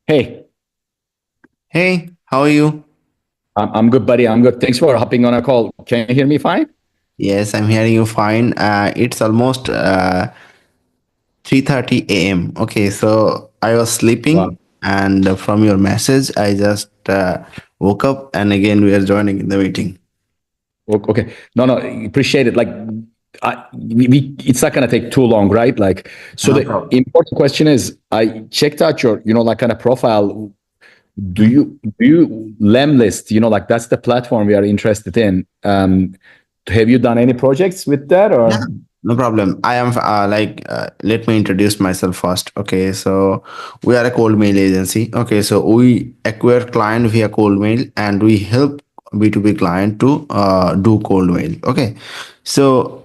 Hey, Hey, how are you? I'm good, buddy. I'm good. Thanks for hopping on a call. Can you hear me fine? Yes, I'm hearing you fine. It's almost 3:30 a.m. Okay, so I was Wow. sleeping, and from your message, I just woke up, and again we are joining in the meeting. Okay. No, no, appreciate it. Like, it's not gonna take too long, right? Like, so No the problem. important question is, I checked out your, like kind of profile. Do Mhm. you Lem list? Like that's the platform we are interested in. Have you done any projects with that Yeah, or? no problem. I am let me introduce myself first. Okay, so we are a cold mail agency. Okay, so we acquire client via cold mail and we help B2B client to do cold mail. Okay, so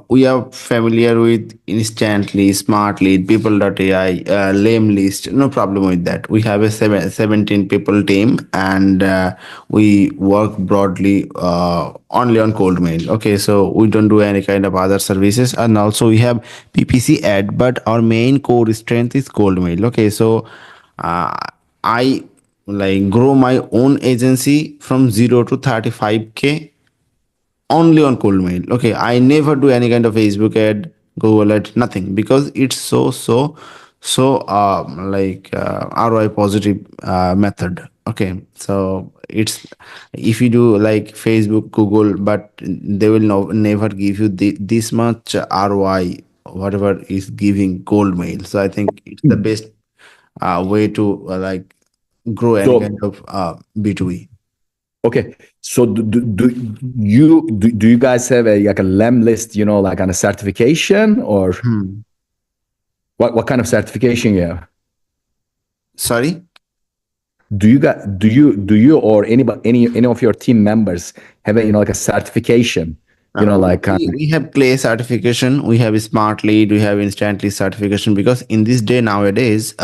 we are familiar with Instantly, Smartly, People.ai, Lame List. No problem with that. We have a 17 people team and we work broadly only on cold mail. Okay, so we don't do any kind of other services, and also we have PPC ad, but our main core strength is cold mail. Okay, so uh, I like grow my own agency from 0 to 35K only on cold mail. Okay, I never do any kind of Facebook ad, Google ad, nothing, because it's so ROI positive method. Okay, so it's, if you do like Facebook, Google, but they will never give you this much ROI whatever is giving cold mail. So I think it's the best way to grow any kind So of B2B. okay. So do you guys have a like a Lem list? Like on a certification or Hmm. what kind of certification you have? Sorry. Do you or anybody any of your team members have a like a certification? Like We have Clay certification, we have Smart Lead, we have Instantly certification, because in this day nowadays,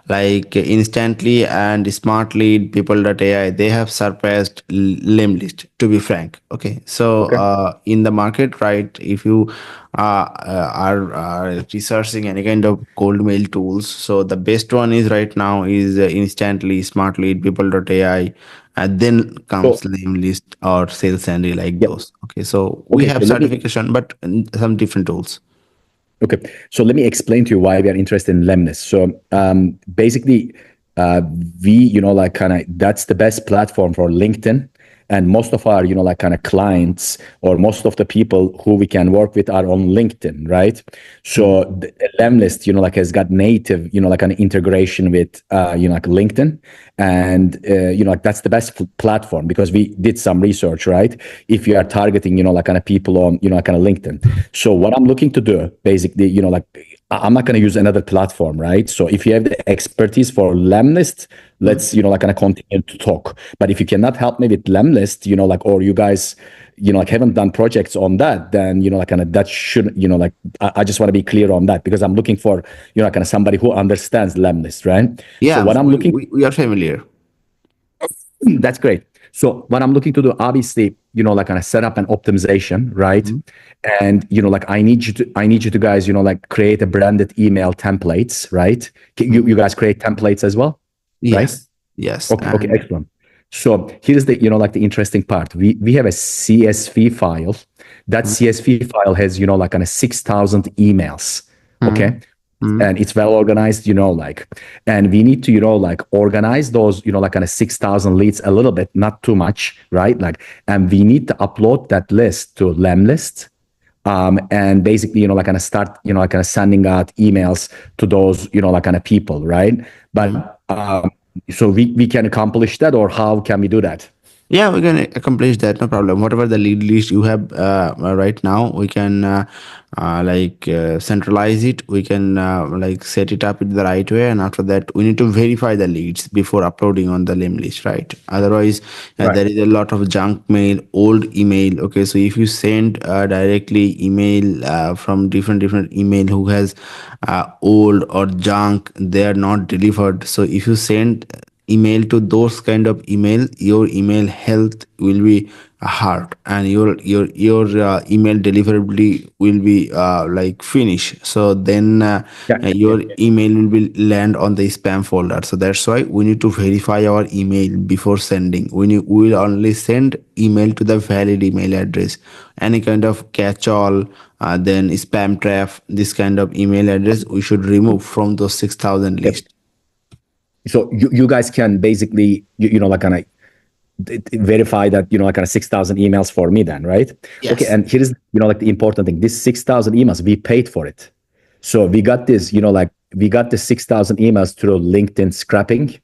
Instantly and Smart Lead, People.ai, they have surpassed Limb List, to be frank. Okay, so okay. in the market, right, if you are researching any kind of cold mail tools, so the best one is right now is Instantly, Smart Lead, People.ai, and then So comes name list or sales handy, like yeah. those. Okay, so we Okay. have So let me certification, but some different tools. Okay, so let me explain to you why we are interested in Lemnis. So basically, uh, we, like kind of that's the best platform for LinkedIn, and most of our, like kind of clients or most of the people who we can work with are on LinkedIn, right? So Hmm. the Lemlist, like has got native, like an integration with, like LinkedIn, and like that's the best platform because we did some research, right? If you are targeting, like kind of people on, kind of LinkedIn. So what I'm looking to do, basically, like I'm not going to use another platform, right? So if you have the expertise for Lemlist, Hmm. let's, like kind of continue to talk. But if you cannot help me with Lemlist, like, or you guys, like haven't done projects on that, then, like kind of that should, like, I just want to be clear on that because I'm looking for, kind of somebody who understands Lemlist, right? So Yeah, what I'm looking we are familiar. That's great. So what I'm looking to do, obviously, like kind of set up an optimization, right? Hmm. And like I need you to guys, like create a branded email templates, right? You Hmm. guys create templates as well, right? Yes, yes, Okay, okay, and excellent. So here's the, like the interesting part. We have a CSV file. That hmm. CSV file has, like kind of 6,000 emails. Hmm. Okay, Hmm. and it's well organized, like, and we need to, like organize those, like kind of 6,000 leads a little bit, not too much, right? Like, and we need to upload that list to Lemlist. And basically, like kind of start, like kind of sending out emails to those, like kind of people, right? Hmm. But so we can accomplish that, or how can we do that? Yeah, we can accomplish that, no problem. Whatever the lead list you have right now, we can centralize it. We can set it up in the right way, and after that, we need to verify the leads before uploading on the list list, right? Otherwise, Right. there is a lot of junk mail, old email. Okay, so if you send directly email from different email who has old or junk, they are not delivered. So if you send email to those kind of email, your email health will be hard, and your email deliverability will be like finish. So then Yeah. your email will be land on the spam folder. So that's why we need to verify our email before sending. We will only send email to the valid email address. Any kind of catch all, then spam trap, this kind of email address we should remove from those 6,000 Yep. list. So you guys can basically, like kind of verify that, like kind of 6,000 emails for me then, right? Okay. Yes. And here is, like the important thing, this 6,000 emails, we paid for it. So we got this, we got the 6,000 emails through LinkedIn scrapping.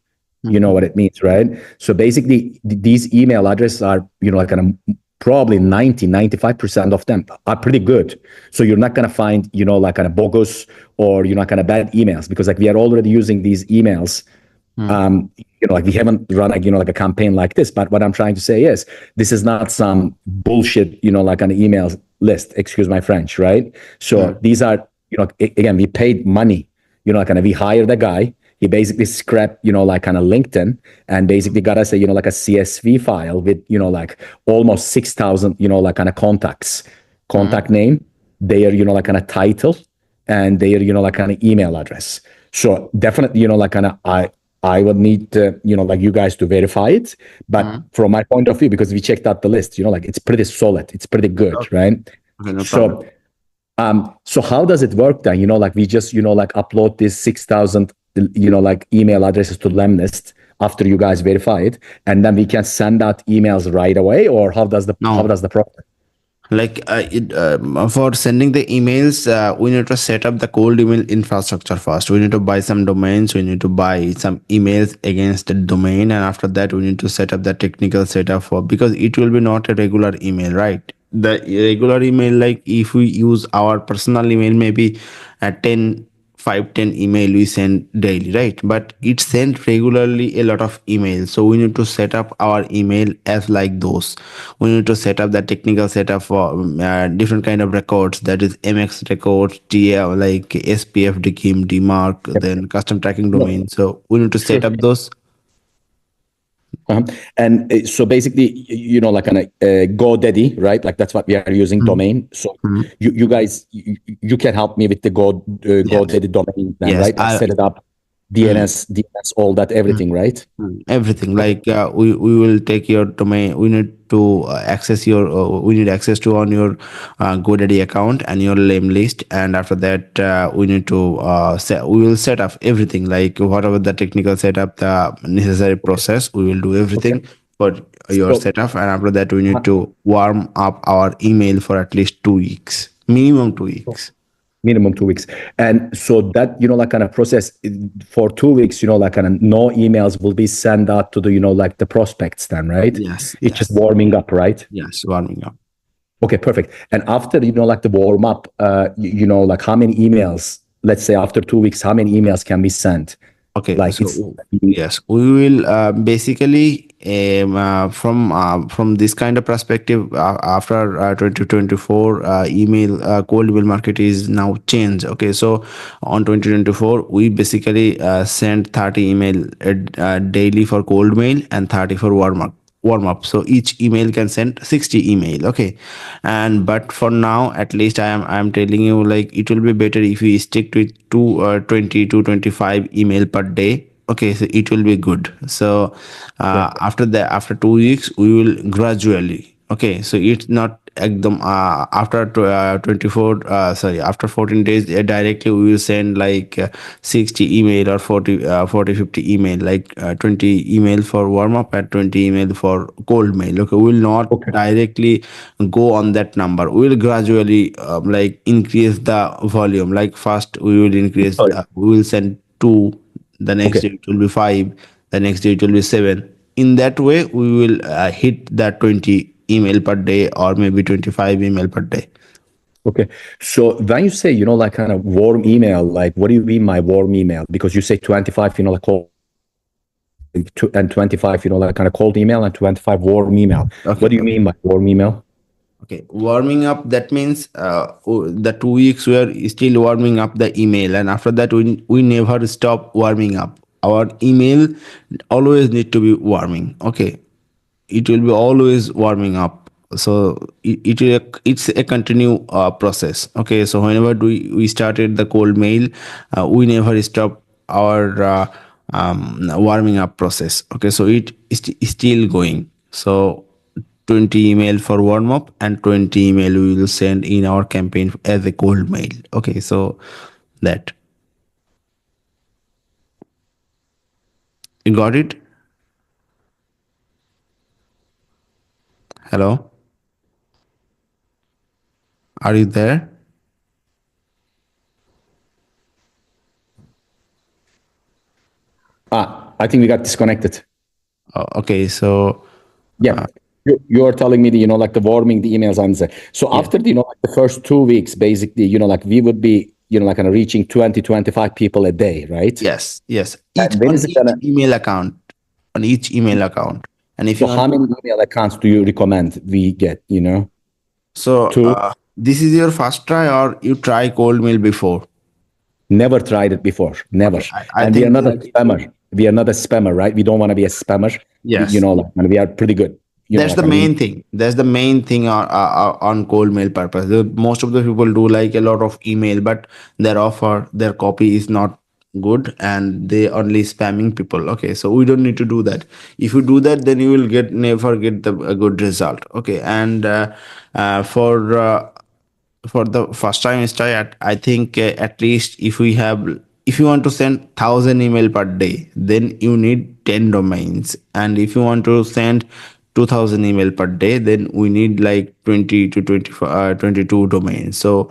You know Mhm. what it means, right? So basically these email addresses are, like kind of probably 95% of them are pretty good. So you're not going to find, like kind of bogus or, kind of bad emails, because like we are already using these emails. Mm. Like we haven't run like, like a campaign like this, but what I'm trying to say is this is not some bullshit, like an email list, excuse my French, right? So Mm. these are, again, we paid money, like kind of we hired a guy. He basically scrapped, like kind of LinkedIn and basically got us a, like a CSV file with, like almost 6,000, like kind of contact Mm. name, their, like kind of title, and their, like kind of email address. So definitely, like kind of I would need like you guys to verify it. But Mm. from my point of view, because we checked out the list, like it's pretty solid, it's pretty good, Okay. right? Okay, no problem. So how does it work then? Like we just, like upload this 6,000, like email addresses to Lemlist after you guys verify it, and then we can send out emails right away, or how No, does the process? like for sending the emails, we need to set up the cold email infrastructure first. We need to buy some domains, we need to buy some emails against the domain, and after that we need to set up the technical setup for, because it will be not a regular email, right? The regular email, like if we use our personal email, maybe at 10 email we send daily, right? But it sent regularly a lot of emails, so we need to set up our email as like those. We need to set up the technical setup for different kind of records, that is mx records, TL, like spf, dkim, dmarc, Yep. then custom tracking No, domain. So we need to set sure. up those. Uh-huh. And so basically, like on a GoDaddy, right? Like that's what we are using Mhm. domain. So Mhm. you guys, you can help me with the Yes. GoDaddy domain then, Yes, right? Like set it up, mm, DNS, all that, everything, right? everything, Okay. like we will take your domain. We need to access your we need access to on your GoDaddy account and your name list, and after that we need to we will set up everything, like whatever the technical setup, the necessary Okay. process, we will do Okay. everything for your So setup. And after that we need uh, to warm up our email for at least 2 weeks, minimum 2 weeks. minimum 2 weeks. And so that, like kind of process for 2 weeks, like kind of no emails will be sent out to the, like the prospects then, right? Yes, It's just yes, warming up, right? yes, warming up. Okay, perfect. And after, like the warm up, like how many emails, let's say after 2 weeks, how many emails can be sent? Okay, Like it's, so yes, we will basically from this kind of perspective, after 2024 email cold email market is now changed. Okay, so on 2024 we basically send 30 email daily for cold mail and 30 for warm up. So each email can send 60 email. Okay, and but for now, at least I am telling you, like it will be better if we stick to 20 to 25 email per day. Okay, so it will be good. So yeah, after that, after 2 weeks we will gradually, okay, so it's not ekdam, after 24 sorry, after 14 days directly we will send like 60 email or 40 50 email, like 20 email for warm up and 20 email for cold mail. Okay, we will not okay, directly go on that number. We will gradually like increase the volume. Like first we will increase, sorry, we will send 2, the next day okay, it will be 5, the next day it will be 7. In that way we will hit that 20 email per day, or maybe 25 email per day. okay. So when you say, like kind of warm email, like what do you mean by warm email? Because you say 25, like cold, and 25, like kind of cold email, and 25 warm email. Okay, What do you mean by warm email? okay, warming up, that means the 2 weeks we are still warming up the email, and after that we never stop warming up our email always need to be warming. Okay, it will be always warming up. So it's a continue process. Okay, so whenever we started the cold mail, we never stop our warming up process. Okay, so it is still going. So 20 email for warm up and 20 email we will send in our campaign as a cold mail. Okay, so that you got it. Hello, are you there? I think we got disconnected. Okay, so Yeah. You're telling me the, like the warming the emails and so yeah. after the, like the first 2 weeks, basically, like we would be, like kind of reaching 20, 25 people a day, right? Yes, yes. Each And when on is it each gonna, email account, on each email account. And if so you want how to, many email accounts do you recommend we get, so two? this is your first try or you try cold mail before? Never tried it before, never. Okay, I And we are think not a like spammer. We are not a spammer, right? We don't want to be a spammer. yes, Like, and we are pretty good, that's like, the and we, main thing. That's the main thing on cold mail purpose. Most of the people do like a lot of email, but their offer, their copy is not good, and they only spamming people. Okay, so we don't need to do that. If you do that, then you will get never get a good result. Okay, and for the first time try, I think at least if you want to send 1,000 email per day, then you need 10 domains, and if you want to send 2,000 email per day, then we need like 20 to 25 22 domains. So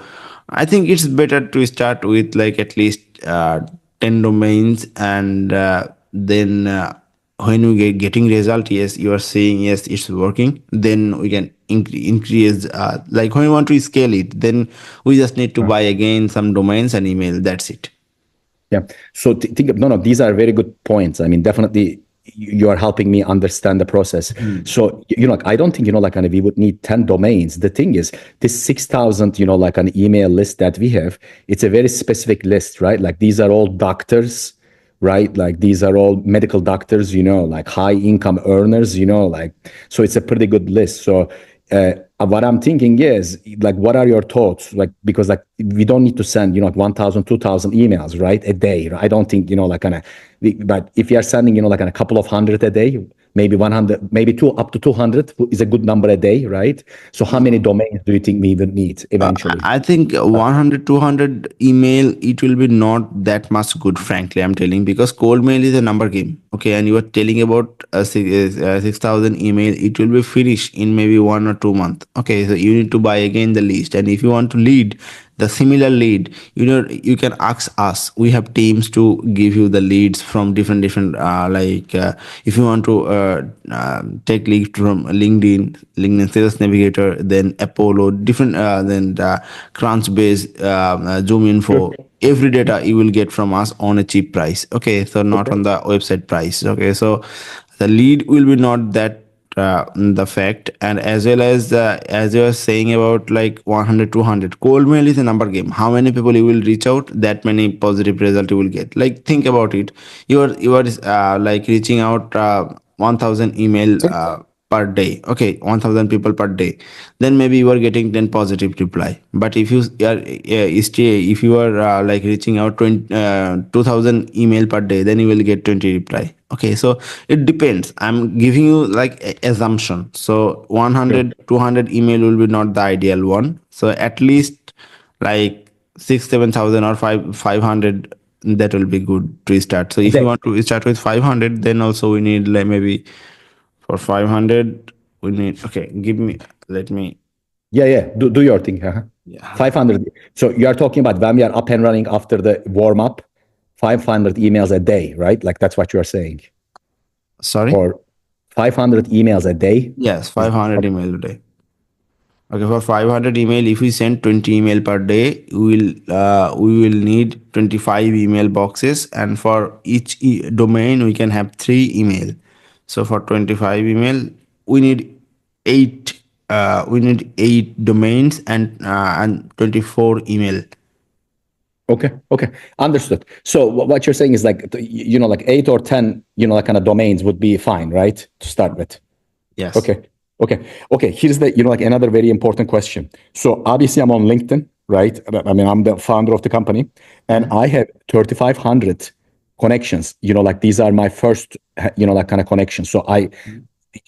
I think it's better to start with like at least 10 domains, and then when we getting result, yes, you are saying yes, it's working, then we can increase, like when we want to scale it, then we just need to buy again some domains and email, that's it. yeah. So think of, no, these are very good points. I mean, definitely you are helping me understand the process. Hmm. So, like, I don't think, like, kind of we would need 10 domains. The thing is, this 6,000, like an email list that we have, it's a very specific list, right? Like these are all doctors, right? Like these are all medical doctors, like high income earners, like, so it's a pretty good list. So, what I'm thinking is like, what are your thoughts? Like, because like we don't need to send, like 1,000, 2,000 emails, right? A day. Right? I don't think, like kind of, but if you are sending, like a couple of hundred a day, maybe 100, maybe up to 200 is a good number a day, right? So how many domains do you think we will need eventually? I think 100, 200 email, it will be not that much good, frankly, I'm telling, because cold mail is a number game. Okay, and you are telling about 6,000 email, it will be finished in maybe 1 or 2 months. Okay, so you need to buy again the list. And if you want to lead the similar lead, you can ask us. We have teams to give you the leads from different if you want to take lead from LinkedIn Sales Navigator, then Apollo, different then Crunchbase, Zoom Info, every data you will get from us on a cheap price. Okay, so not on the website price. Okay, so the lead will be not that the fact. And as well as you are saying about like 100, 200, cold mail is a number game. How many people you will reach out, that many positive result you will get. Like think about it, you are like reaching out 1,000 email per day. Okay, 1,000 people per day, then maybe you are getting 10 positive reply. But if you are if you are like reaching out 2,000 email per day, then you will get 20 reply. Okay, so it depends. I'm giving you like assumption. So Sure. 100, 200 email will be not the ideal one. So at least like 6, 7,000 or 500, that will be good to start. So A if you day. want to start with 500, then also we need like maybe for 500 we need, okay, give me, let me, Yeah. Do your thing. Uh-huh. yeah, 500. So you are talking about when we are up and running after the warm up, 500 emails a day, right? Like that's what you are saying. sorry, Or 500 emails a day yes, is 500 email a day. Okay, for 500 email, if we send 20 email per day, we will need 25 email boxes, and for each domain we can have 3 email. So for 25 email, we need 8. We need 8 domains and 24 email. Okay, okay, understood. So what you're saying is like, like 8 or 10, like kind of domains would be fine, right? To start with. Yes. Okay. Okay. Okay. Here's the, like another very important question. So obviously I'm on LinkedIn, right? I mean, I'm the founder of the company and Mhm. I have 3,500 connections, like these are my first, like kind of connections. So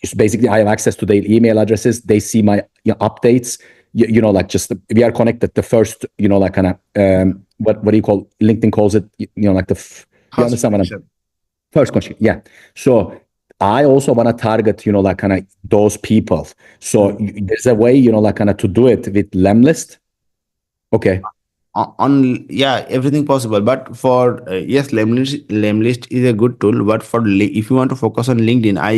it's basically I have access to their email addresses. They see my updates, like just we are connected. The first, like kind of, what do you call, LinkedIn calls it, like you First understand what I'm. connection. First question, yeah. So I also want to target, like kind of those people. So Mhm. there's a way, like kind of to do it with Lemlist. Okay. On yeah, everything possible, but for yes, lemlist is a good tool, but for if you want to focus on LinkedIn, I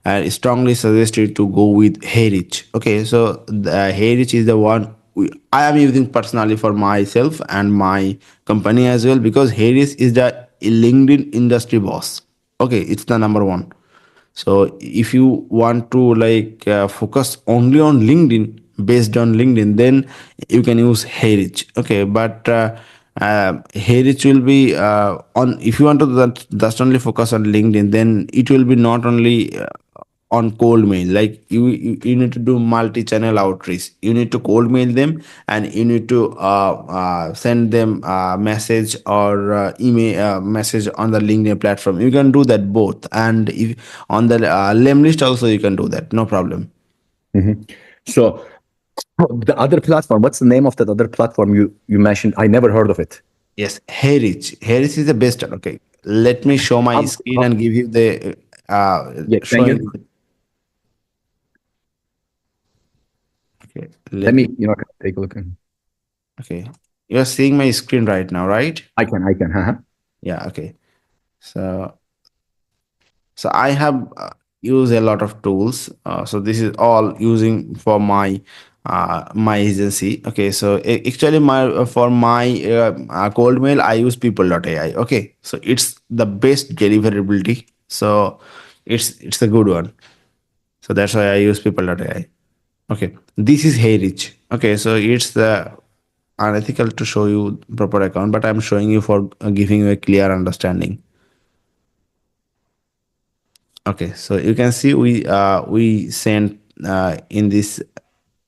will strongly suggest you to go with Hayrich. Okay, so the Hayrich is the one I am using personally for myself and my company as well, because Hayrich is the LinkedIn industry boss. Okay, it's the number one. So if you want to focus only on LinkedIn, based on LinkedIn, then you can use Hayrich. Okay, but Hayrich will be on, if you want to just only focus on LinkedIn, then it will be not only on cold mail. Like you need to do multi-channel outreach. You need to cold mail them, and you need to send them a message or email message on the LinkedIn platform. You can do that both, and if on the lem list also you can do that, no problem. Mhm. So the other platform, what's the name of that other platform you mentioned? I never heard of it. Yes, Harris is the best. Okay, let me show my screen and give you the Yeah, can showing. you Okay, let let me, me. take a look? Okay, you're seeing my screen right now, right? I can. Yeah. Okay. So I have used a lot of tools. So this is all using for my my agency. Okay, so actually my for my cold mail I use pipl.ai. Okay, so it's the best deliverability. So it's a good one. So that's why I use pipl.ai. Okay, this is Hayrich. Okay, so it's the unethical to show you proper account, but I'm showing you for giving you a clear understanding. Okay, so you can see we sent in this,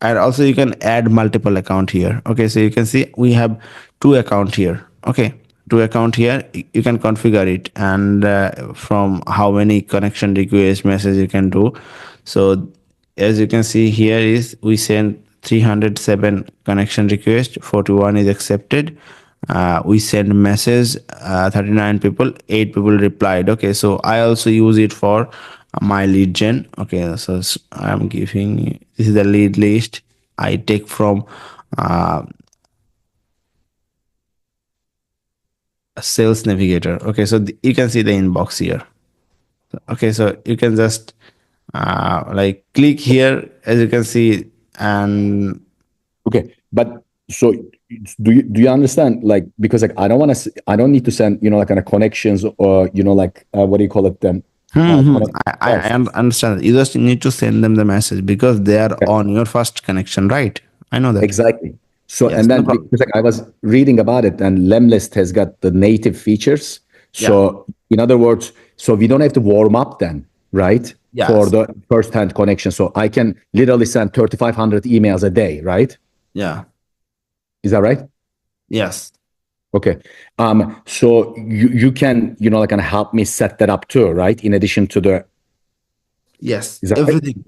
and also you can add multiple account here. Okay, so you can see we have two account here. Okay, two account here. You can configure it, and from how many connection request message you can do. So as you can see here is we sent 307 connection request, 41 is accepted. We send message, 39 people, 8 people replied. Okay, so I also use it for my lead gen. Okay, so I'm giving, this is the lead list I take from uh, a sales navigator. Okay, so you can see the inbox here. Okay, so you can just click here, as you can see, and Okay, but so do you understand? Like, because like I don't want to, I don't need to send, like kind of connections or like what do you call it then? Connect I first. understand. You just need to send them the message because they are Okay. on your first connection, right? I know that. Exactly. So Yes, and no then problem. because like I was reading about it, and Lemlist has got the native features. Yeah. So in other words, so we don't have to warm up then, right? For Yes. the first-hand connection. So I can literally send 3,500 emails a day, right? Yeah. Is that right? Yes. Okay. So you can, like kind of help me set that up too, right? In addition to the, Yes. is that right? Everything.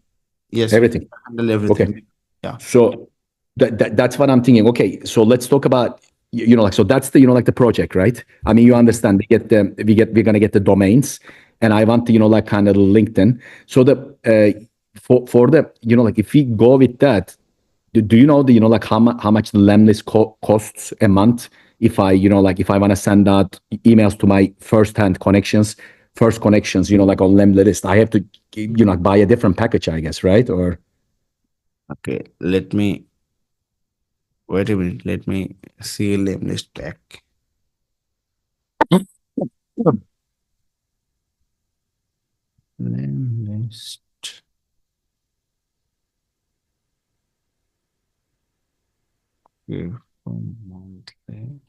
Yes, we can Everything. handle Okay. everything. Yeah. So that's what I'm thinking. Okay, so let's talk about, like, so that's the, like the project, right? I mean, you understand, we're gonna get the domains, and I want to, like kind of LinkedIn. So the for the, like if we go with that, do you know the, like how much the Lemlist costs a month? If I, like if I want to send out emails to my first-hand connections, first connections, like on Lemlist, I have to, buy a different package, I guess, right? Or Okay. Let me wait a minute. Let me see list back. List. Okay, from monthly.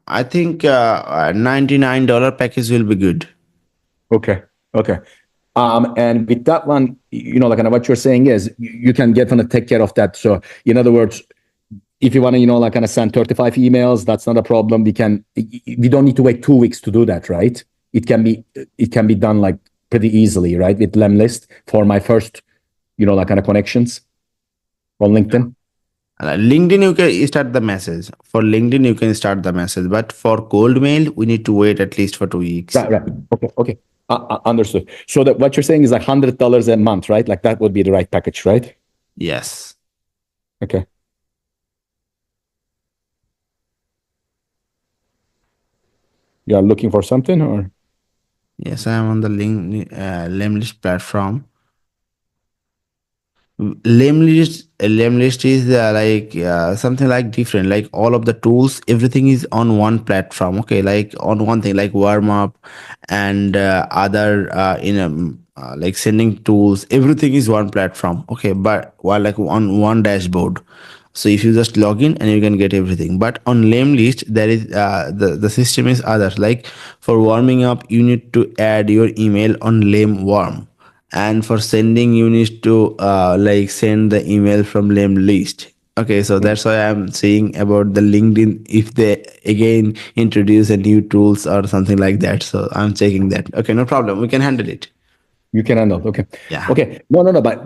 I think $99 package will be good. Okay. Okay. And with that one, like kind of what you're saying is you can get on to take care of that. So in other words, if you want to, like kind of send 35 emails, that's not a problem. We don't need to wait 2 weeks to do that, right? It can be done like pretty easily, right? With Lemlist for my first, like kind of connections on LinkedIn. LinkedIn, you can start the message. For LinkedIn, you can start the message. But for cold mail, we need to wait at least for 2 weeks. Right, right. Okay, okay. Understood. So that what you're saying is like $100 a month, right? Like that would be the right package, right? Yes. Okay. You are looking for something, or? Yes, I am on the Lemlist platform. Lemlist is something like different, like all of the tools, everything is on one platform, okay, like on one thing, like warm up and other like sending tools, everything is one platform, okay, but while like on one dashboard. So if you just log in and you can get everything. But on Lemlist, there is the system is others, like for warming up you need to add your email on Warm, and for sending you need to like send the email from Lemlist. Okay, so that's why I'm saying about the LinkedIn, if they again introduce a new tools or something like that, so I'm checking that. Okay, no problem, we can handle it. You can handle. Okay. Yeah. Okay. No, no, no. But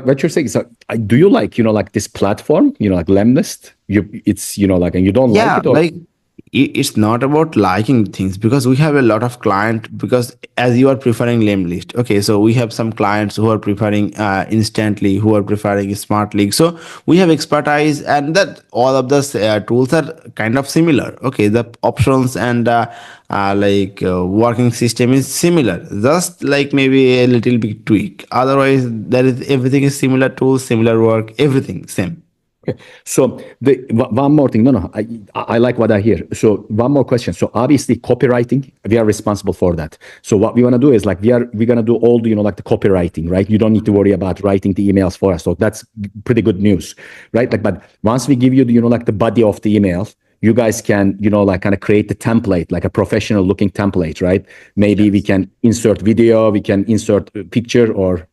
what you're saying is, do you like, like this platform, like Lemlist? It's, like, and you don't like Yeah, it, or? like it's not about liking things, because we have a lot of client, because as you are preferring Lemlist, okay, so we have some clients who are preferring instantly, who are preferring smart league. So we have expertise, and that all of the tools are kind of similar, okay, the options and working system is similar, just like maybe a little bit tweak, otherwise there is everything is similar tools, similar work, everything same. Okay. So one more thing. No, no. I like what I hear. So one more question. So obviously copywriting, we are responsible for that. So what we want to do is like we're gonna do all the, like the copywriting, right? You don't need to worry about writing the emails for us. So that's pretty good news, right? Like, but once we give you the, like the body of the email, you guys can, like kind of create the template, like a professional looking template, right? Maybe we Yes. can insert video, we can insert a picture, or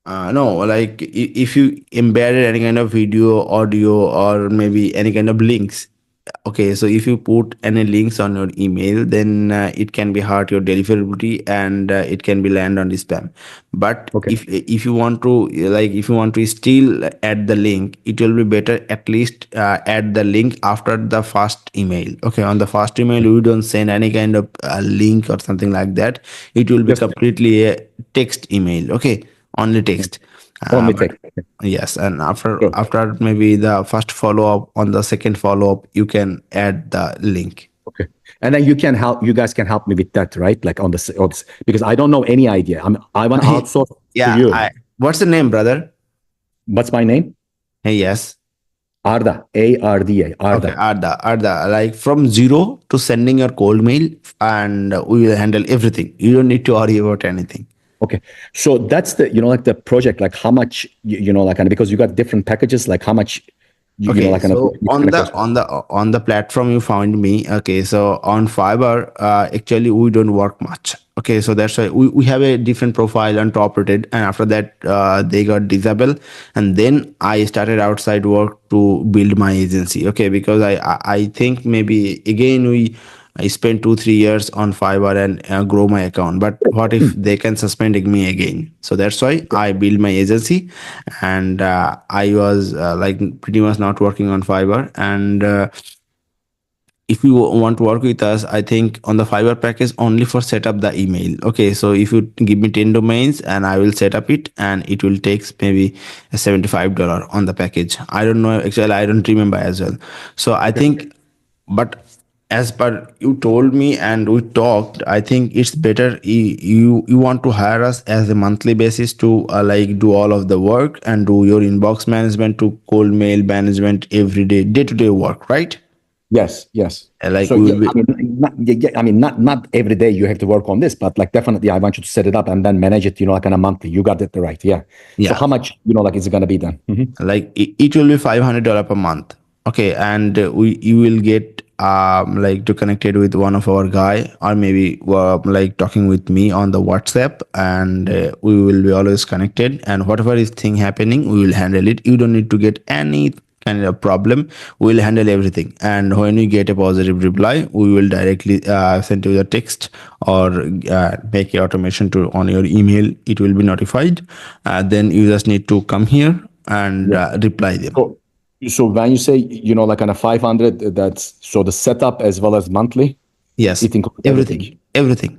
No, like if you embedded any kind of video, audio, or maybe any kind of links. Okay, so if you put any links on your email, then it can be hurt your deliverability, and it can be land on the spam. But okay. if you want to, like if you want to still add the link, it will be better at least add the link after the first email. Okay, on the first email you don't send any kind of link or something like that. It will be Just completely a text email. Okay, only text. only But text. yes, and after Sure. after maybe the first follow up, on the second follow up you can add the link. Okay. And then you guys can help me with that, right? Like because I don't know any idea. I want to outsource to Yeah, you. I what's the name, brother? What's my name? Hey, yes. Arda, Arda, Okay, Arda. Arda, like from zero to sending your cold mail, and we will handle everything. You don't need to worry about anything. Okay. So that's the, like the project, like how much, like, and because you got different packages, like how much, Okay, like, kind of, so it's on gonna the cost. platform you found me. Okay, so on Fiverr, actually we don't work much. Okay, so that's why we have a different profile and top rated, and after that they got disabled, and then I started outside work to build my agency. Okay, because I think maybe again I spent 2 3 years on Fiverr and grow my account. But what if they can suspend me again? So that's why I build my agency, and I was like pretty much not working on Fiverr. And if you want to work with us, I think on the Fiverr package only for set up the email. Okay, so if you give me 10 domains and I will set up it, and it will take maybe a $75 on the package. I don't know, actually I don't remember as well. So I Okay. think, but as per you told me and we talked, I think it's better you want to hire us as a monthly basis to like do all of the work and do your inbox management to cold mail management every day to day work, right? Yes, yes. Like So we yeah, will be. I mean, not every day you have to work on this, but like definitely, I want you to set it up and then manage it. Like on a monthly. You got it right. Yeah. So Yeah, how much, like is it gonna be done? like it will be $500 per month. Okay, and we you will get like to connected with one of our guy, or maybe like talking with me on the WhatsApp, and we will be always connected, and whatever is thing happening, we will handle it. You don't need to get any kind of problem. We will handle everything, and when we get a positive reply, we will directly send you the text, or make a automation to on your email. It will be notified. Then you just need to come here and Yeah. reply them. So, so when you say, like on a 500, that's so the setup as well as monthly, Yes, it includes everything. everything.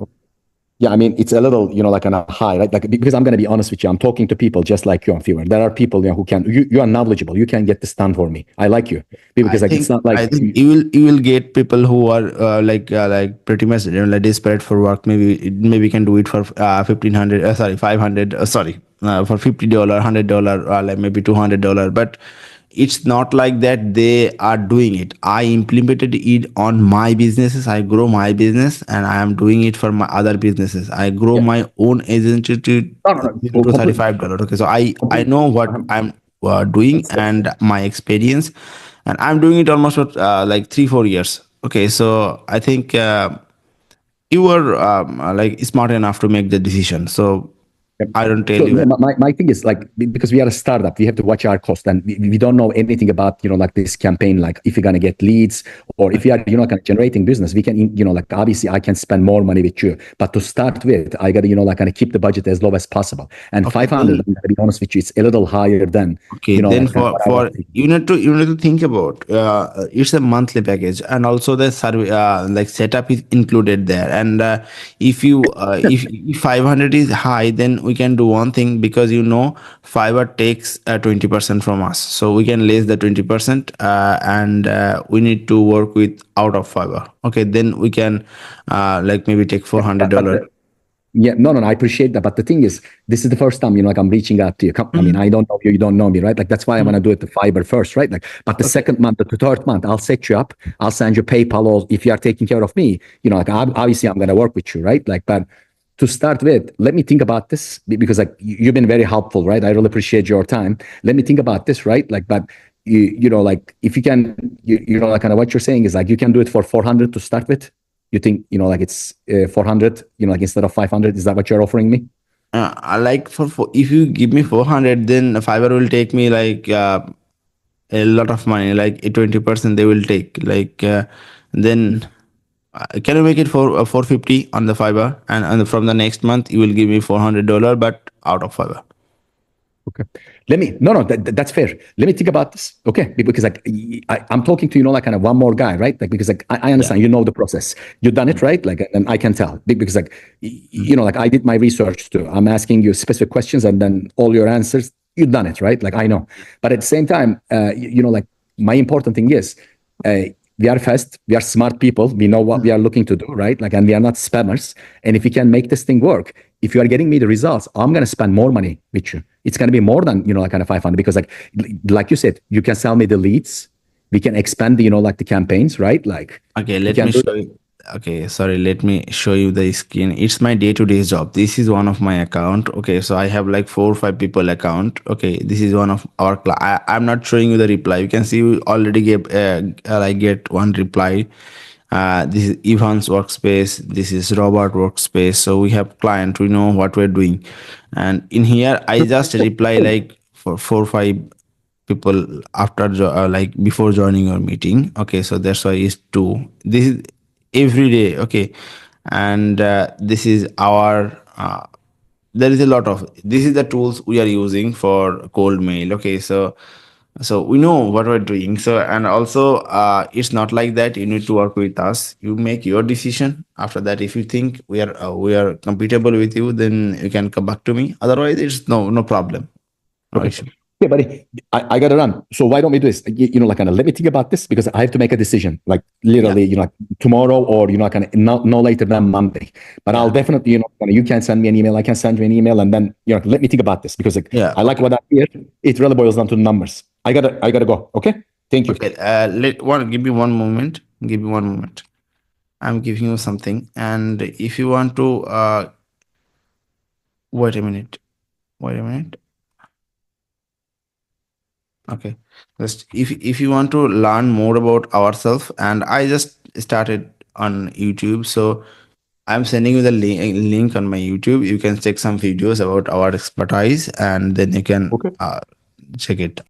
Yeah, I mean, it's a little, like on a high, right? Like, because I'm going to be honest with you, I'm talking to people just like you on Fever. There are people, who can, you are knowledgeable. You can get this done for me. I like you because like, it's not like, I think you will get people who are like pretty much, like desperate for work. Maybe can do it for 1,500. Sorry, 500. Sorry, for $50, $100, like maybe $200. But it's not like that. They are doing it. I implemented it on my businesses. I grow my business, and I am doing it for my other businesses. I grow yeah, my own agency to no, no, no, zero to completely, $35. Okay, so I completely. know what Uh-huh. I'm doing, and my experience, and I'm doing it almost for like 3 4 years. Okay, so I think you were like smart enough to make the decision, so Yep. I don't tell So you. no, my thing is like, because we are a startup, we have to watch our cost, and we don't know anything about, like this campaign, like if you're going to get leads, or if you are, kind of generating business, we can, like obviously I can spend more money with you, but to start with, I got to, like kind of keep the budget as low as possible. And Okay, 500, then I'm going to be honest with you, it's a little higher than, okay, then like for what I was thinking. you need to think about it's a monthly package, and also the survey like setup is included there. And if 500 is high, then we can do one thing, because Fiverr takes 20% from us, so we can less the 20%, and we need to work with out of Fiverr. Okay, then we can like maybe take Yeah, $400. yeah, no, no, no, I appreciate that. But the thing is, this is the first time, like I'm reaching out to you. I mean, Mhm. I don't know you, you don't know me, right? Like that's why I want to Mhm. do it the fiber first, right? Like, but the Okay. second month, the third month, I'll set you up. I'll send you PayPal, or if you are taking care of me, like obviously I'm going to work with you, right? Like, but to start with, let me think about this because like you've been very helpful, right? I really appreciate your time. Let me think about this, right? Like, but like if you can, like kind of what you're saying is like you can do it for 400 to start with. You think, like it's 400, like instead of 500, is that what you're offering me? I like for if you give me 400, then Fiverr will take me like a lot of money, like a 20% they will take. Like then can you make it for 450 on the Fiverr, and from the next month you will give me $400, but out of Fiverr. Okay. Let me, no, no, that's fair. Let me think about this. Okay. Because like I'm talking to, like kind of one more guy, right? Like, because like I Yeah. understand, the process. You've done it, right? Like, and I can tell because like, Mhm. like I did my research too. I'm asking you specific questions and then all your answers, you've done it, right? Like I know. But at the same time, like my important thing is, uh, we are fast, we are smart people, we know what we are looking to do, right? Like, and we are not spammers. And if we can make this thing work, if you are getting me the results, I'm going to spend more money with you. It's going to be more than, like kind of 500 because like you said, you can sell me the leads. We can expand the, like the campaigns, right? Like Okay, we let can me do show you. Okay, sorry, let me show you the screen. It's my day-to-day job. This is one of my account. Okay, so I have like 4 or 5 people account. Okay, this is one of our I'm not showing you the reply. You can see we already gave I get one reply. This is Ivan's workspace. This is Robert workspace. So we have client. We know what we're doing, and in here I just reply that. like for 4 5 people after like before joining your meeting. Okay, so that's why it's two. This is every day. Okay, and this is our there is a lot of this is the tools we are using for cold mail. Okay, so we know what we're doing. So, and also it's not like that you need to work with us. You make your decision. After that, if you think we are compatible with you, then you can come back to me. Otherwise, it's no problem, no Okay. issue. Yeah, buddy, I got to run. So why don't we do this? Like, kind of let me think about this because I have to make a decision, like Yeah, literally, like tomorrow or, kind of no later than Monday. But I'll yeah, definitely, kinda, you can send me an email. I can send you an email and then, let me think about this because like, yeah. I like Okay. what I hear. It really boils down to the numbers. I gotta go. Okay. Thank you. Okay, let one give me one moment. Give me one moment. I'm giving you something, and if you want to, wait a minute. Wait a minute. Okay, just if you want to learn more about ourselves, and I just started on YouTube, so I'm sending you the link on my YouTube. You can check some videos about our expertise, and then you can Okay. check it.